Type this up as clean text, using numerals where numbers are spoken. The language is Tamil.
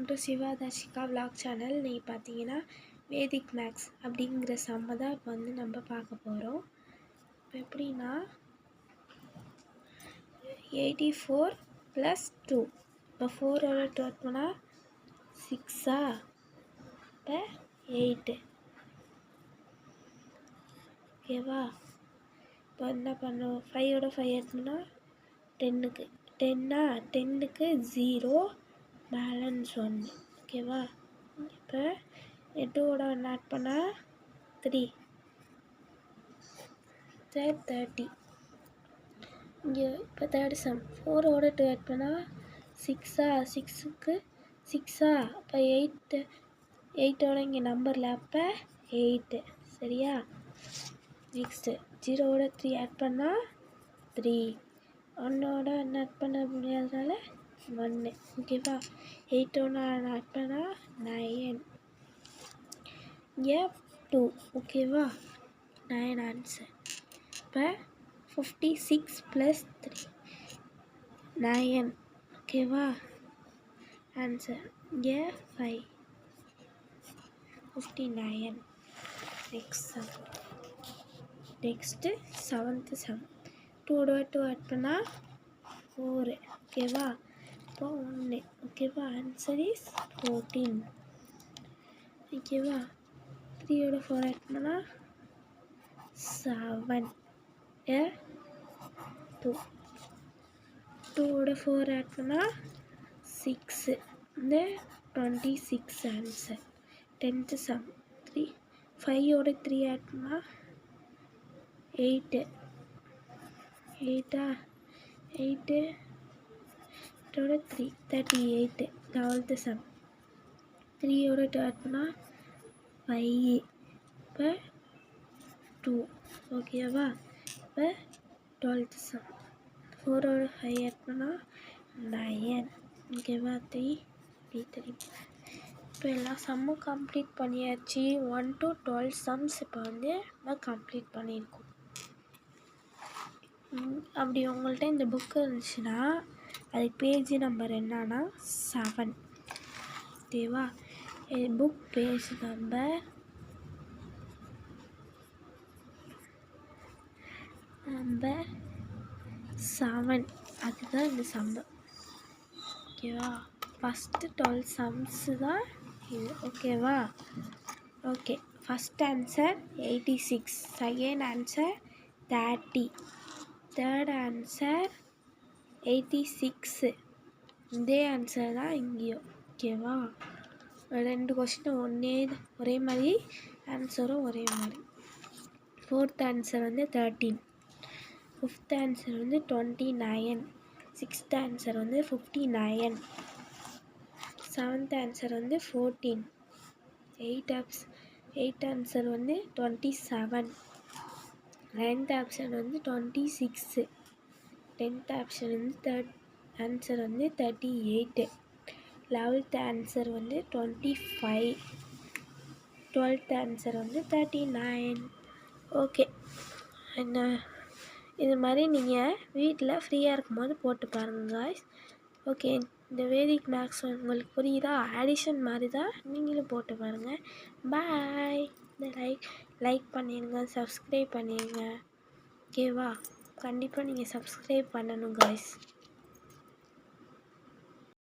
To Siva Darshika vlog channel. இன்றைக்கி பார்த்தீங்கன்னா வேதிக் மேக்ஸ் அப்படிங்கிற சம்மை தான் இப்போ வந்து நம்ம பார்க்க போகிறோம். இப்போ எப்படின்னா 84 + 2, இப்போ 4ஓட 2 பண்ணால் 6ஆ, இப்போ 8 ஓகேவா. இப்போ என்ன பண்ணுவோம், 5ஓட 5 எடுத்தோம்னா 10க்கு 10ஆ, 10க்கு 0 பேலன்ஸ் 1 ஓகேவா. இப்போ 2ஓட 1 ஆட் பண்ணால் 3 30. இங்கே இப்போ தேர்ட் சம் 4ஓட 2 ஆட் பண்ணால் 6ஆ, 6க்கு 6ஆ, இப்போ 8ஓட இங்கே நம்பரில் அப்போ 8 சரியா. நெக்ஸ்ட்டு 0ஓட 3 ஆட் பண்ணால் 3, 1ஓட 1 ஆட் பண்ண முடியாதனால 1 ஓகேவா. 8ஓட 1 ஆட் பண்ணால் 9, இங்கே 2 ஓகேவா. 9 ஆன்சர். இப்போ 56 + 3 9 ஓகேவா ஆன்சர். இங்கே 5 59. நெக்ஸ்ட்டு 7th சம் 2ஓட 2 ஆட் பண்ணால் 4 ஓகேவா. இப்போ 1 ஓகேவா. ஆன்சர் இஸ் 14 ஓகேவா. 3ஓட 4 ஆட் பண்ணால் 7 2, 2ஓட 4 ஆட் பண்ணால் 6 இந்த 26 ஆன்சர். 10th சம் 5ஓட 3 ஆட் பண்ணால் 8, 8ஆ, 8 8ஓட 3 38. 11th சம் 3ஓட 2 ஆட் பண்ணால் 5, இப்போ 2 ஓகேவா. இப்போ 12th சம் 4ஓட 5 ஆட் பண்ணால் 9 ஓகேவா. 3. இப்போ எல்லா சம்மும் கம்ப்ளீட் பண்ணியாச்சு. 1 to 12 சம்ஸ் இப்போ வந்து நம்ம கம்ப்ளீட் பண்ணியிருக்கோம். அப்படி உங்கள்கிட்ட இந்த புக்கு இருந்துச்சுன்னா அதுக்கு பேஜ் நம்பர் என்னன்னா 7 ஓகேவா. புக் பேஜ் நம்பர் 7 அதுதான் இந்த சம்மு ஓகேவா. ஃபஸ்ட்டு 12 சம்ஸு தான் இது ஓகேவா. Okay, first answer 86, second answer 30, third answer 86. இதே ஆன்சர் தான் இங்கேயும் ஓகேவா. 2 கொஸ்டின் ஒரே மாதிரி, ஆன்சரும் ஒரே மாதிரி. ஃபோர்த் ஆன்சர் வந்து 13, ஃபிஃப்த் ஆன்சர் வந்து 29, சிக்ஸ்த் ஆன்சர் வந்து 59, செவன்த் ஆன்சர் வந்து 14, எயிட் ஆன்சர் வந்து 27, நைன்த் ஆப்ஷன் வந்து 26, 10th ஆப்ஷன் வந்து ஆன்சர் வந்து 38, 11th ஆன்சர் வந்து 25, 12th ஆன்சர் வந்து 39. ஓகே, என்ன இது மாதிரி நீங்கள் வீட்டில் ஃப்ரீயாக இருக்கும்போது போட்டு பாருங்கள் காய்ஸ். ஓகே, இந்த வேதிக் மேக்ஸ் உங்களுக்கு புரியுதா, ஆடிஷன் மாதிரி தான், நீங்களும் போட்டு பாருங்கள். பாய். இந்த லைக் பண்ணிடுங்க, சப்ஸ்கிரைப் பண்ணிடுங்க ஓகேவா. கண்டிப்பாக நீங்கள் சப்ஸ்கிரைப் பண்ணணும் காய்ஸ்.